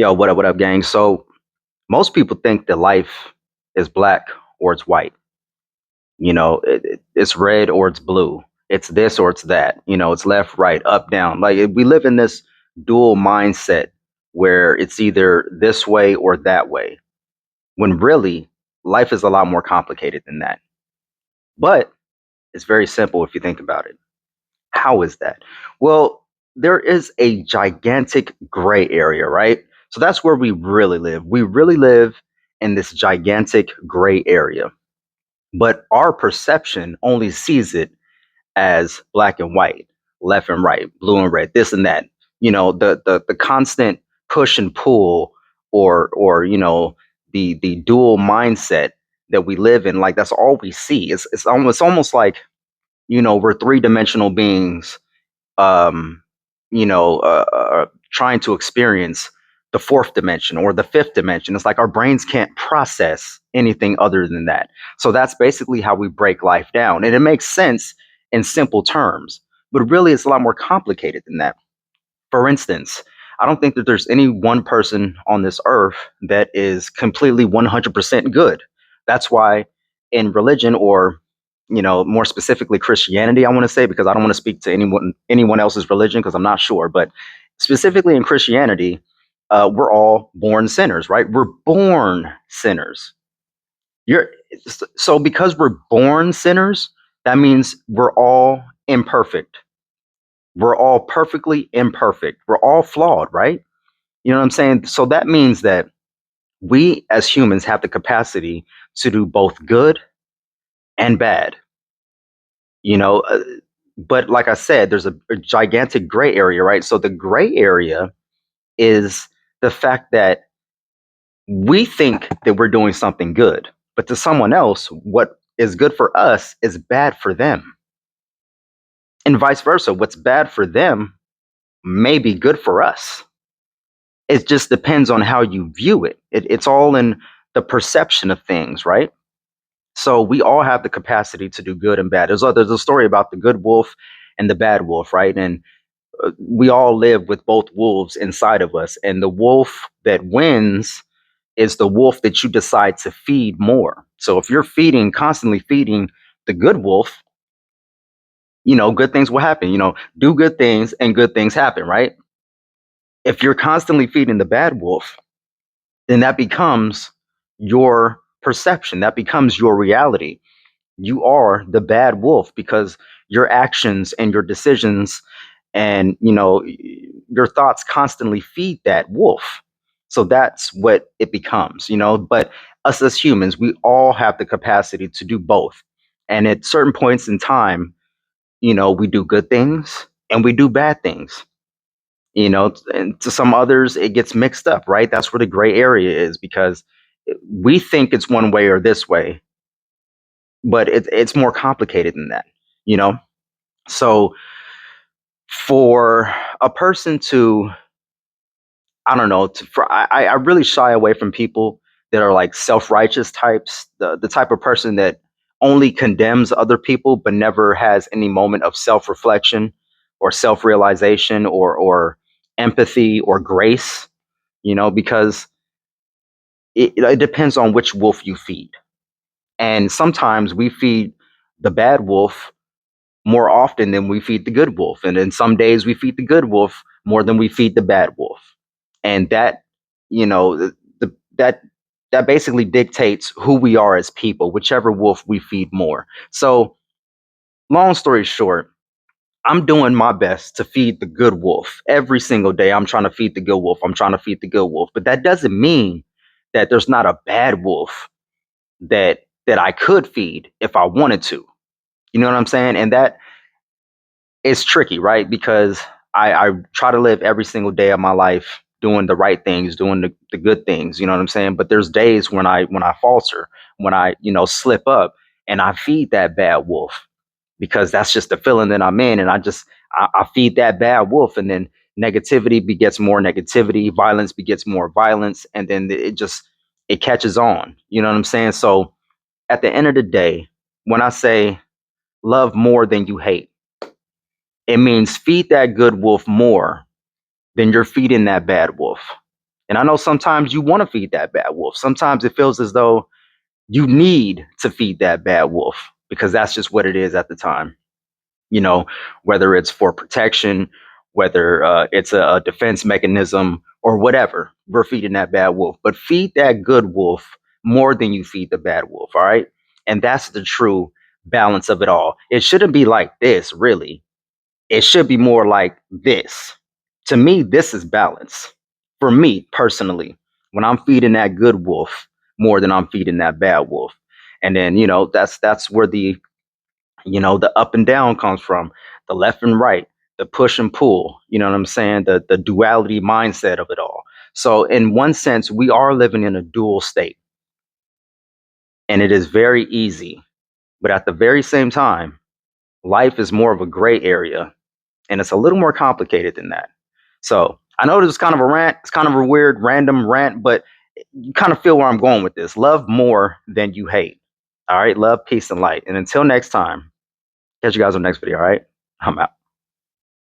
Yo, what up, gang? So most people think that life is black or it's white. It's red or it's blue. It's this or it's that. It's left, right, up, down. We live in this dual mindset where it's either this way or that way. When really, life is a lot more complicated than that. But it's very simple if you think about it. How is that? Well, there is a gigantic gray area, right? So that's where we really live. We really live in this gigantic gray area, but our perception only sees it as black and white, left and right, blue and red, this and that. The constant push and pull, or the dual mindset that we live in. Like that's all we see. It's almost like we're three-dimensional beings, um, trying to experience the fourth dimension or the fifth dimension. It's like our brains can't process anything other than that. So that's basically how we break life down. And it makes sense in simple terms, but really it's a lot more complicated than that. For instance, I don't think that there's any one person on this earth that is completely 100% good. That's why in religion, or more specifically Christianity, I want to say, because I don't want to speak to anyone else's religion because I'm not sure, but specifically in Christianity, we're all born sinners, right? We're born sinners. You're so because we're born sinners, that means we're all imperfect. We're all perfectly imperfect. We're all flawed, right? You know what I'm saying? So that means that we as humans have the capacity to do both good and bad. You know, uh, but like I said, there's a gigantic gray area, right? So the gray area is the fact that we think that we're doing something good, but to someone else, what is good for us is bad for them. And vice versa. What's bad for them may be good for us. It just depends on how you view it. It's all in the perception of things, right? So we all have the capacity to do good and bad. There's a story about the good wolf and the bad wolf, right? And we all live with both wolves inside of us. And the wolf that wins is the wolf that you decide to feed more. So if you're constantly feeding the good wolf, good things will happen. Do good things and good things happen, right? If you're constantly feeding the bad wolf, then that becomes your perception. That becomes your reality. You are the bad wolf because your actions and your decisions and your thoughts constantly feed that wolf. So that's what it becomes. But us as humans, we all have the capacity to do both. And at certain points in time, we do good things and we do bad things. And to some others it gets mixed up, right? That's where the gray area is, because we think it's one way or this way, but it's more complicated than that you know so for a person to, I don't know, I really shy away from people that are like self-righteous types, the type of person that only condemns other people but never has any moment of self-reflection or self-realization or empathy or grace, because it depends on which wolf you feed. And sometimes we feed the bad wolf more often than we feed the good wolf. And then some days we feed the good wolf more than we feed the bad wolf. And that, you know, the that basically dictates who we are as people, whichever wolf we feed more. So, long story short, I'm doing my best to feed the good wolf every single day. I'm trying to feed the good wolf. I'm trying to feed the good wolf. But that doesn't mean that there's not a bad wolf that I could feed if I wanted to. You know what I'm saying? And that is tricky, right? Because I try to live every single day of my life doing the right things, doing the good things, you know what I'm saying? But there's days when I falter, when I, slip up, and I feed that bad wolf, because that's just the feeling that I'm in. And I feed that bad wolf, and then negativity begets more negativity, violence begets more violence, and then it catches on. You know what I'm saying? So at the end of the day, when I say love more than you hate, it means feed that good wolf more than you're feeding that bad wolf. And I know sometimes you want to feed that bad wolf. Sometimes it feels as though you need to feed that bad wolf because that's just what it is at the time. You know, whether it's for protection, whether it's a defense mechanism or whatever, we're feeding that bad wolf. But feed that good wolf more than you feed the bad wolf. All right. And that's the true balance of it all. It shouldn't be like this, really. It should be more like this. To me, this is balance. For me personally, when I'm feeding that good wolf more than I'm feeding that bad wolf. And then, that's where the up and down comes from, the left and right, the push and pull, you know what I'm saying? The duality mindset of it all. So in one sense, we are living in a dual state, and it is very easy. But at the very same time, life is more of a gray area, and it's a little more complicated than that. So I know this is kind of a rant. It's kind of a weird, random rant, but you kind of feel where I'm going with this. Love more than you hate. All right. Love, peace, and light. And until next time, catch you guys on the next video. All right. I'm out.